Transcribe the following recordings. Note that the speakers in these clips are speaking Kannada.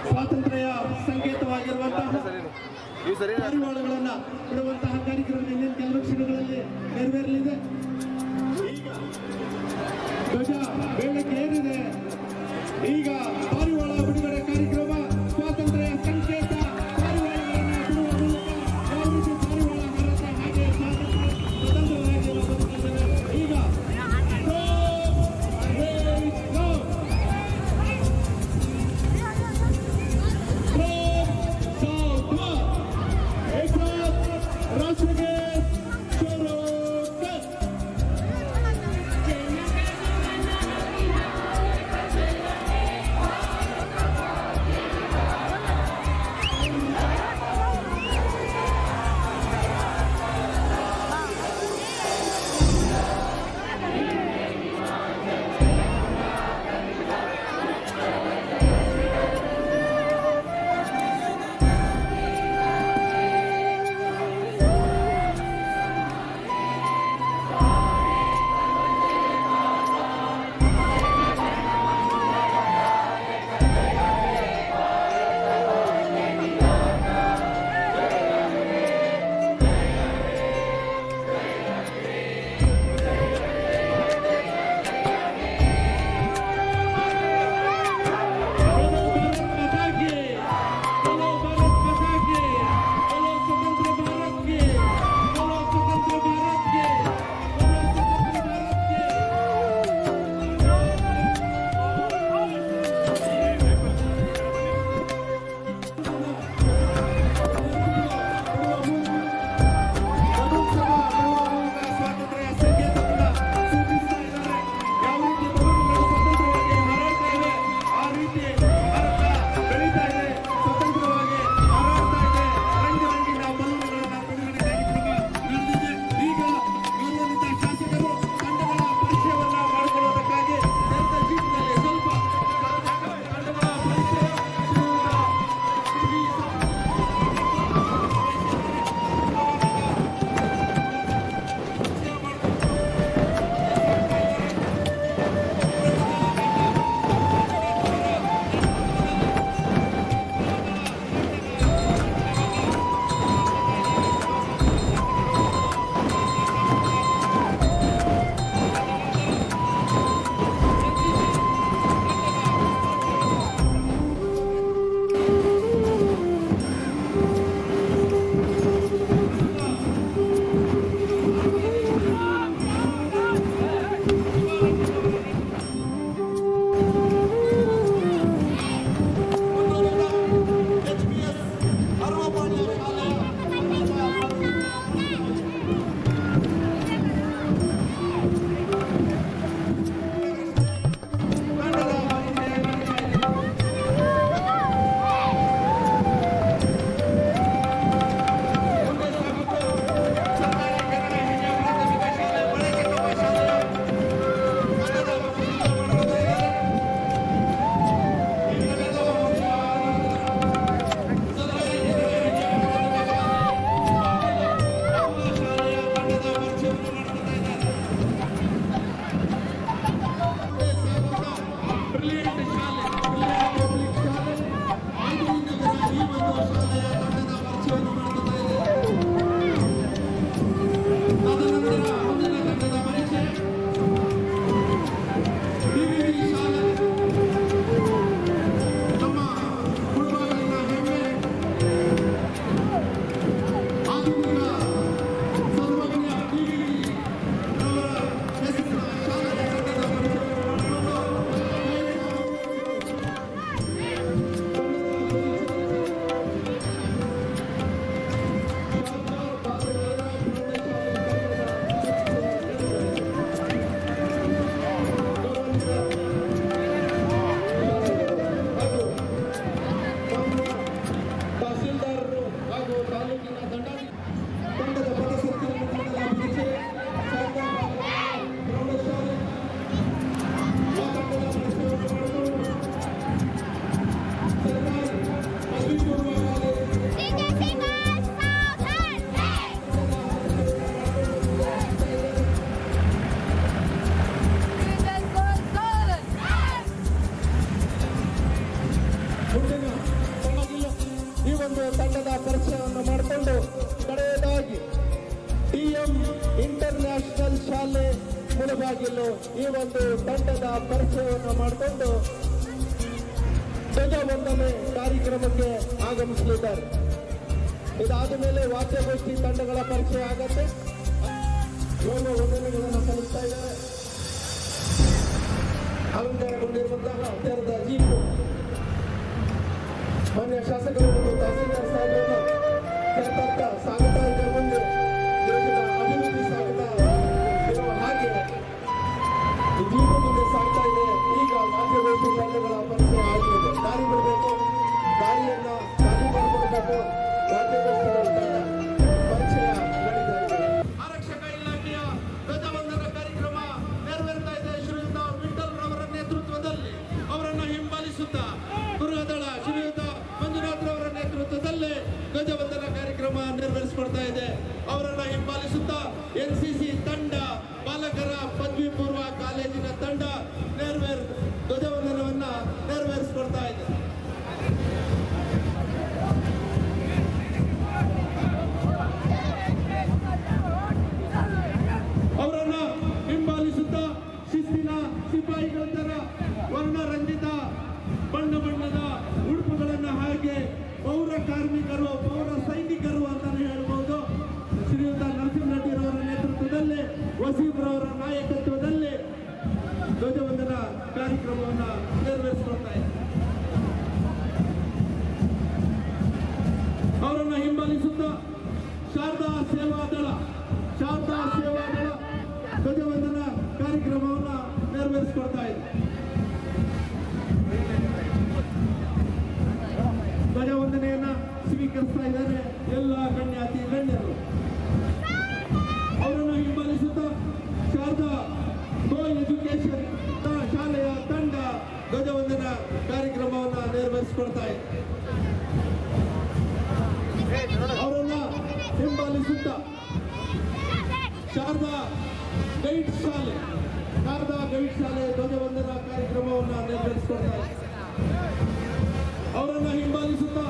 ಸ್ವಾತಂತ್ರ್ಯ ಸಂಕೇತವಾಗಿರುವಂತಹ ಪಾರಿವಾಳಗಳನ್ನು ಬಿಡುವಂತಹ ಕಾರ್ಯಕ್ರಮ ಇನ್ನೇನು ಕೆಲವು ಕ್ಷಣಗಳಲ್ಲಿ ನೆರವೇರಲಿದೆ. ಈಗ ಧ್ವಜ ಬೇಡಕ್ಕೆ ಏರಿದೆ. ಈಗ ಪಾರಿವಾಳ ಬಿಡುಗಡೆ ಕಾರ್ಯಕ್ರಮ ಸ್ವಾತಂತ್ರ್ಯ ಸಂಕೇತ ಪಾರಿವಾಳಗಳನ್ನು ಬಿಡುವ ಮೂಲಕ ಯಾವ ರೀತಿ ಪಾರಿವಾಳ ಹಾರತೆ ಹಾಗೆ ಸ್ವತಂತ್ರವಾಗಿ ಈಗ ಆಧುನಿಕ ಸರ್ವಜ್ಞ ಡಿವಿಜಿ ಅವರ ಹೆಸರಿನ ಶಾಲೆಯ ತಂಡದ ಪರಿಚಯವನ್ನು ತಹಸೀಲ್ದಾರರು ಹಾಗೂ ತಾಲೂಕಿನ ತಂಡದ ಪದಸಂಚಲನ ತಂಡದ ಅಧ್ಯಕ್ಷೆ ಶಾರದಾ ಪ್ರೌಢಶಾಲೆ ಆ ತಂಡದ ಪರಿಚಯವನ್ನು ಮಾಡಿಕೊಂಡು ಸರ್ಕಾರಿ ಪದವಿ ಪೂರ್ವ ಕಾಲೇಜು ಮುಂದಿನ ಈ ಒಂದು ತಂಡದ ಪರಿಚಯವನ್ನು ಮಾಡಿಕೊಂಡು ಕಡೆಯದಾಗಿ ಟಿಎಂ ಇಂಟರ್ನ್ಯಾಷನಲ್ ಶಾಲೆ ಮುಳಬಾಗಿಲು ಈ ಒಂದು ತಂಡದ ಪರಿಚಯವನ್ನು ಮಾಡಿಕೊಂಡು ಧ್ವಜವಂದನೆ ಕಾರ್ಯಕ್ರಮಕ್ಕೆ ಆಗಮಿಸಲಿದ್ದಾರೆ. ಇದಾದ ಮೇಲೆ ವಾದ್ಯಗೋಷ್ಠಿ ತಂಡಗಳ ಪರಿಚಯ ಆಗತ್ತೆ. ಯೋಗ ವಂದನೆಗಳನ್ನು ಸಲ್ಲಿಸ್ತಾ ಇದ್ದಾರೆ. ಅಲಂಕಾರಗೊಂಡಿರುವಂತಹ ತೆರೆದ ಜೀಪು ಮಾನ್ಯ ಶಾಸಕರು ಮತ್ತು ತಹಸೀಲ್ದಾರ್ ಸಾಹೇಬರನ್ನು ಕರೆತರ್ತಾ ಸಾಗುತ್ತಾ ಇದರ ಮುಂದೆ ದೇಶದ ಅಭಿವೃದ್ಧಿ ಸಾಗುತ್ತಾ ಇರುವ ಹಾಗೆ ಈ ಜೀವನ ಮುಂದೆ ಸಾಗ್ತಾ ಇದೆ. ಈಗ ವಾದ್ಯಗೋಷ್ಠಿ ತಂಡಗಳ ಪರಿಚಯ ಆಗಿದೆ. ದಾರಿ ಬಿಡಬೇಕು, ದಾರಿಯನ್ನ ಖಾಲಿ ಮಾಡಿಕೊಡಬೇಕು. ವಾದ್ಯಗೋಷ್ಠಿಗಳ ತಂಡ ಪರಿಚಯ ನಡೀತಾ ಇದೆ. ಆರಕ್ಷಕ ಇಲಾಖೆಯ ಧ್ವಜವಂದನ ಕಾರ್ಯಕ್ರಮ ನೆರವೇರ್ತಾ ಇದೆ. ಶ್ರೀಯುತ ವಿಠಲ್ ರವರ ನೇತೃತ್ವದಲ್ಲಿ ಅವರನ್ನು ಹಿಂಬಾಲಿಸುತ್ತಾ ಮುರುಘದಳ ಶ್ರೀಯುತ ಮಂಜುನಾಥ್ ರವರ ನೇತೃತ್ವದಲ್ಲಿ ಧ್ವಜವಂದನ ಕಾರ್ಯಕ್ರಮ ನೆರವೇರಿಸಿಕೊಡ್ತಾ ಇದೆ. ಅವರನ್ನು ಹಿಂಬಾಲಿಸುತ್ತಾ ಎನ್ಸಿಸಿ ತಂಡ, ಬಾಲಕರ ಪದವಿ ಪೂರ್ವ ಕಾಲೇಜಿನ ತಂಡ ಧ್ವಜವಂದನವನ್ನ ನೆರವೇರಿಸಿಕೊಡ್ತಾ ಇದೆ. ಅವರನ್ನ ಹಿಂಬಾಲಿಸುತ್ತಾ ಶಿಸ್ತಿನ ಸಿಪಾಯಿಗಳ ತರ ವರ್ಣರಂಜಿತ ಬಣ್ಣ ಬಣ್ಣದ ಉಡುಪುಗಳನ್ನು ಹಾಗೆ ಪೌರ ಕಾರ್ಮಿಕರು, ಪೌರ ಸೈನಿಕರು ಅಂತಾನೆ ಹೇಳ್ಬೋದು. ಶ್ರೀಯುತ ನರಸಿಂಹರೆಡ್ಡಿರವರ ನೇತೃತ್ವದಲ್ಲಿ, ವಸೀಫ್ರವರ ನಾಯಕತ್ವದಲ್ಲಿ ಧ್ವಜವಂದನ ಕಾರ್ಯಕ್ರಮವನ್ನು ನೆರವೇರಿಸಿಕೊಳ್ತಾ ಇದೆ. ಅವರನ್ನು ಹಿಂಬಾಲಿಸುತ್ತಾ ಶಾರದಾ ಸೇವಾದಳ ಧ್ವಜವಂದನ ಕಾರ್ಯಕ್ರಮವನ್ನು ನೆರವೇರಿಸಿಕೊಳ್ತಾ ಇದೆ. ಧ್ವಜವಂದನೆಯನ್ನ ಸ್ವೀಕರಿಸ್ತಾ ಇದ್ದಾರೆ ಎಲ್ಲ ಗಣ್ಯಾತಿ ಗಣ್ಯರು. ಅವರನ್ನು ಹಿಂಬಾಲಿಸುತ್ತಾ ಶಾರದಾ ಗೋ ಎಜುಕೇಶನ್ ಶಾಲೆಯ ತಂಡ ಧ್ವಜವಂದನ ಕಾರ್ಯಕ್ರಮವನ್ನು ನೆರವೇರಿಸಿಕೊಡ್ತಾ ಇದೆ. ಅವರನ್ನ ಹಿಂಬಾಲಿಸುತ್ತಾ ಶಾರದಾ ಗೈಡ್ ಶಾಲೆ ಧ್ವಜವಂದನ ಕಾರ್ಯಕ್ರಮವನ್ನು ನೆರವೇರಿಸಿಕೊಡ್ತಾ ಇದೆ. ಅವರನ್ನು ಹಿಂಬಾಲಿಸುತ್ತಾ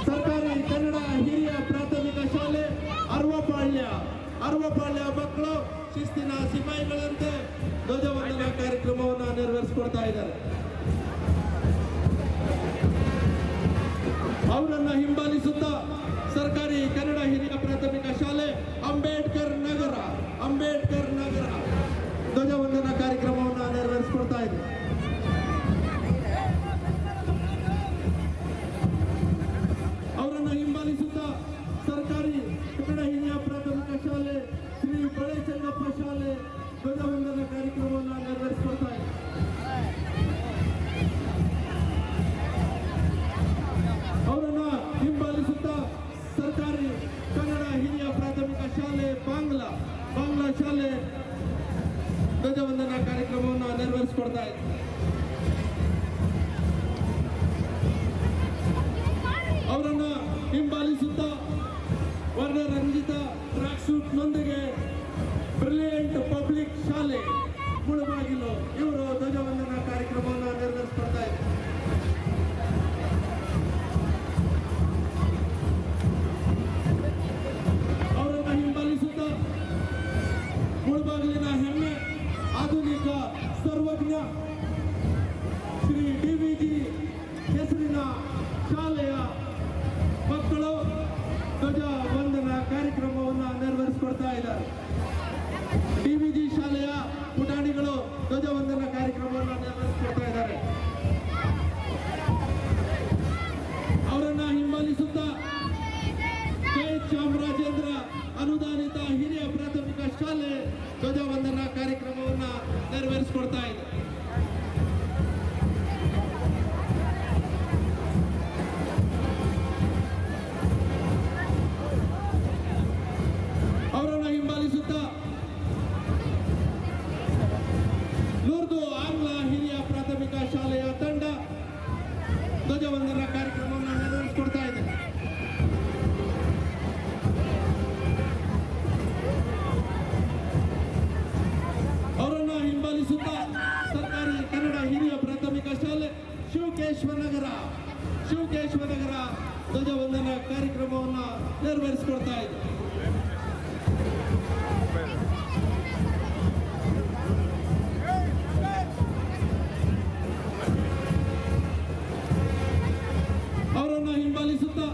ಸರ್ಕಾರಿ ಕನ್ನಡ ಹಿರಿಯ ಪ್ರಾಥಮಿಕ ಶಾಲೆ ಅರ್ವಪಾಳ್ಯ ಮಕ್ಕಳು ಶಿಸ್ತಿನ ಸಿಪಾಯಿಗಳಂತೆ ಧ್ವಜವಂದನ ಕಾರ್ಯಕ್ರಮವನ್ನು ನೆರವೇರಿಸಿಕೊಡ್ತಾ ಇದ್ದಾರೆ. ಅವರನ್ನ ಹಿಂಬಾಲಿಸುತ್ತಾ ಸರ್ಕಾರಿ ಕನ್ನಡ ಹಿರಿಯ ಪ್ರಾಥಮಿಕ ಶಾಲೆ ಅಂಬೇಡ್ಕರ್ ನಗರ ಧ್ವಜವಂದನ ಕಾರ್ಯಕ್ರಮವನ್ನು ನೆರವೇರಿಸಿಕೊಡ್ತಾ ಇದೆ. ಅವರನ್ನು ಹಿಂಬಾಲಿಸುತ್ತಾ ಸರ್ಕಾರಿ ಕನ್ನಡ ಹಿರಿಯ ಪ್ರಾಥಮಿಕ ಶಾಲೆ ಶ್ರೀ ಬಳೆಚಂಗಪ್ಪ ಶಾಲೆ ಧ್ವಜವಂದನ ಕಾರ್ಯಕ್ರಮವನ್ನು ನೆರವೇರಿಸಿಕೊಡ್ತಾ ಇದೆ. ಅವರನ್ನು ಹಿಂಬಾಲಿಸುತ್ತಾ ಸರ್ಕಾರಿ ಕನ್ನಡ ಹಿರಿಯ ಪ್ರಾಥಮಿಕ ಶಾಲೆ ಬಾಂಗ್ಲಾ ಶಾಲೆ ಧ್ವಜವಂದನ ಕಾರ್ಯಕ್ರಮವನ್ನು ನೆರವೇರಿಸಿಕೊಡ್ತಾ ಇದೆ. ಅವರನ್ನು ಹಿಂಬಾಲಿಸುತ್ತಾ ವರ್ಣರಂಜಿತ ಟ್ರ್ಯಾಕ್ ಸೂಟ್ನೊಂದಿಗೆ ಬ್ರಿಲಿಯಂಟ್ ಪಬ್ಲಿಕ್ ಶಾಲೆ ಮುಳಬಾಗಿಲು ಇವರು ಧ್ವಜವಂದನ ಕಾರ್ಯಕ್ರಮವನ್ನು ನೆರವೇರಿಸಿಕೊಡ್ತಾ ಇದೆ. ಅವರನ್ನು ಹಿಂಬಾಲಿಸುತ್ತಾ ಮುಳಬಾಗಿಲಿನ ಹೆಮ್ಮೆ ಆಧುನಿಕ ಸರ್ವಜ್ಞ ಶ್ರೀ ಡಿವಿಜಿ ಹೆಸರಿನ ಶಾಲೆಯ ಮಕ್ಕಳು ಧ್ವಜ ವಂದನಾ ಚಾಮರಾಜೇಂದ್ರ ಅನುದಾನಿತ ಹಿರಿಯ ಪ್ರಾಥಮಿಕ ಶಾಲೆ ಧ್ವಜವಂದನಾ ಕಾರ್ಯಕ್ರಮವನ್ನು ನೆರವೇರಿಸಿಕೊಡ್ತಾ ಇದೆ. ಅವರನ್ನು ಹಿಂಬಾಲಿಸುತ್ತಾ ಲೂರ್ದು ಆಂಗ್ಲ ಹಿರಿಯ ಪ್ರಾಥಮಿಕ ಶಾಲೆಯ ತಂಡ ಧ್ವಜವಂದನಾ ಕಾರ್ಯಕ್ರಮವನ್ನು ನೆರವೇರಿಸಿಕೊಡ್ತಾ ಇದೆ. ಅವರನ್ನು ಹಿಂಬಾಲಿಸುತ್ತಾ ಸರ್ಕಾರಿ ಕನ್ನಡ ಹಿರಿಯ ಪ್ರಾಥಮಿಕ ಶಾಲೆ ಶಿವಕೇಶವನಗರ ಧ್ವಜವಂದನಾ ಕಾರ್ಯಕ್ರಮವನ್ನು ನೆರವೇರಿಸಿಕೊಡ್ತಾ ಇದೆ. ಅವರನ್ನು ಹಿಂಬಾಲಿಸುತ್ತಾ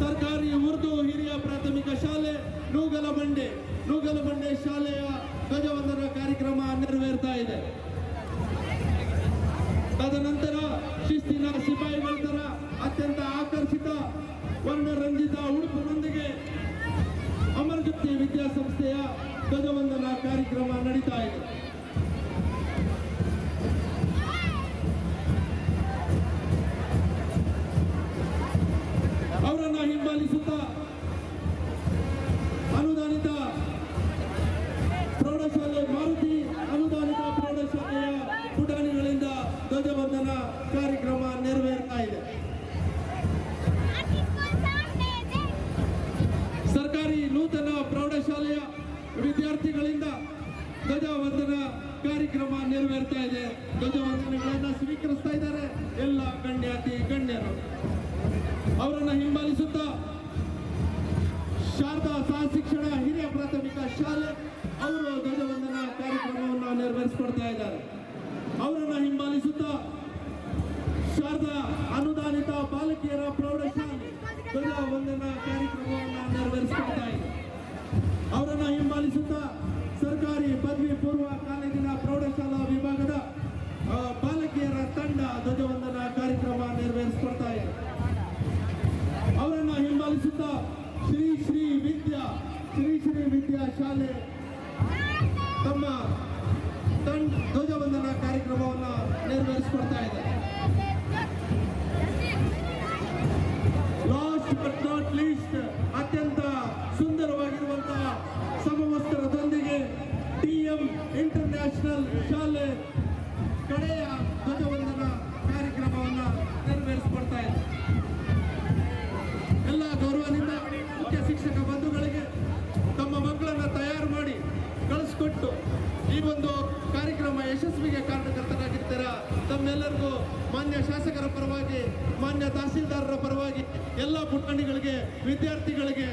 ಸರ್ಕಾರಿ ಉರ್ದು ಹಿರಿಯ ಪ್ರಾಥಮಿಕ ಶಾಲೆ ನೂಗಲಬಂಡೆ ಶಾಲೆಯ ಧ್ವಜವಂದನಾ ಕಾರ್ಯಕ್ರಮ ನೆರವೇರ್ತಾ ಇದೆ. ತದನಂತರ ಶಿಸ್ತಿನ ಸಿಪಾಯಿಗಳ ತರ ಅತ್ಯಂತ ಆಕರ್ಷಿತ ವರ್ಣರಂಜಿತ ಉಡುಪಿನೊಂದಿಗೆ ಅಮರಜ್ಯೋತಿ ವಿದ್ಯಾಸಂಸ್ಥೆಯ ಧ್ವಜವಂದನಾ ಕಾರ್ಯಕ್ರಮ ನಡೀತಾ ಇದೆ. ಅವರನ್ನು ಹಿಂಬಾಲಿಸುತ್ತಾ ಅನುದಾನಿತ ಪ್ರೌಢಶಾಲೆ ಮಾರುತಿ ಅನುದಾನಿತ ಪ್ರೌಢಶಾಲೆಯ ಪುಟಾಣಿಗಳಿಂದ ಧ್ವಜವಂದನಾ ಕಾರ್ಯಕ್ರಮ ನೆರವೇರ್ತಾ ಇದೆ. ಸರ್ಕಾರಿ ನೂತನ ಪ್ರೌಢಶಾಲೆಯ ವಿದ್ಯಾರ್ಥಿಗಳಿಂದ ಧ್ವಜವಂದನಾ ಕಾರ್ಯಕ್ರಮ ನೆರವೇರ್ತಾ ಇದೆ. ಧ್ವಜವಂದನೆಗಳನ್ನು ಸ್ವೀಕರಿಸ್ತಾ ಇದ್ದಾರೆ ಎಲ್ಲ ಗಣ್ಯಾತಿ ಗಣ್ಯರು. ಅವರನ್ನು ಹಿಂಬಾಲಿಸುತ್ತಾ ಶಾರದಾ ಸಹ ಶಿಕ್ಷಣ ಹಿರಿಯ ಪ್ರಾಥಮಿಕ ಶಾಲೆ ಅವರು ಧ್ವಜವಂದನಾ ಕಾರ್ಯಕ್ರಮವನ್ನು ನೆರವೇರಿಸಿಕೊಡ್ತಾ ಇದ್ದಾರೆ. ಅವರನ್ನು ಹಿಂಬಾಲಿಸುತ್ತಾ ಶಾರದಾ ಅನುದಾನಿತ ಬಾಲಕಿಯರ ಪ್ರೌಢಶಾಲೆ ಧ್ವಜವಂದನಾ ಕಾರ್ಯಕ್ರಮವನ್ನು ನೆರವೇರಿಸಿಕೊಡ್ತಾ ಇದೆ. ಅವರನ್ನು ಹಿಂಬಾಲಿಸುತ್ತಾ ಸರ್ಕಾರಿ ಪದವಿ ಪೂರ್ವ ಕಾಲೇಜಿನ ಪ್ರೌಢಶಾಲಾ ವಿಭಾಗದ ಬಾಲಕಿಯರ ತಂಡ ಧ್ವಜವಂದನಾ ಕಾರ್ಯಕ್ರಮ ನೆರವೇರಿಸಿಕೊಡ್ತಾ ಇದೆ. ಅವರನ್ನು ಹಿಂಬಾಲಿಸುತ್ತಾ ಶ್ರೀ ಶ್ರೀ ವಿದ್ಯಾ ಶಾಲೆ ತಮ್ಮ ಧ್ವಜವಂದನಾ ಕಾರ್ಯಕ್ರಮವನ್ನು ನೆರವೇರಿಸಿಕೊಡ್ತಾ ಇದೆ. ಲಾಸ್ಟ್ ಬಟ್ ನಾಟ್ ಲೀಸ್ಟ್ ಅತ್ಯಂತ ಸುಂದರವಾಗಿರುವಂತಹ ಸಮವಸ್ತ್ರದೊಂದಿಗೆ TM ಇಂಟರ್ನ್ಯಾಷನಲ್ ಶಾಲೆ ಕಡೆಯ ಧ್ವಜವಂದನಾ ಕಾರ್ಯಕ್ರಮವನ್ನು ನೆರವೇರಿಸಿಕೊಡ್ತಾ ಇದೆ. ಎಲ್ಲ ಗೌರವದಿಂದ ಮುಖ್ಯ ಶಿಕ್ಷಕ ಬಂಧುಗಳಿಗೆ ತಮ್ಮ ಮಕ್ಕಳನ್ನು ತಯಾರು ಮಾಡಿ ಕಳಿಸ್ಕೊಟ್ಟು ಈ ಒಂದು ಕಾರ್ಯಕ್ರಮ ಯಶಸ್ವಿಗೆ ಕಾರಣಕರ್ತರಾಗಿರ್ತೀರ. ತಮ್ಮೆಲ್ಲರಿಗೂ ಮಾನ್ಯ ಶಾಸಕರ ಪರವಾಗಿ, ಮಾನ್ಯ ತಹಸೀಲ್ದಾರರ ಪರವಾಗಿ, ಎಲ್ಲ ಪುಟಾಣಿಗಳಿಗೆ, ವಿದ್ಯಾರ್ಥಿಗಳಿಗೆ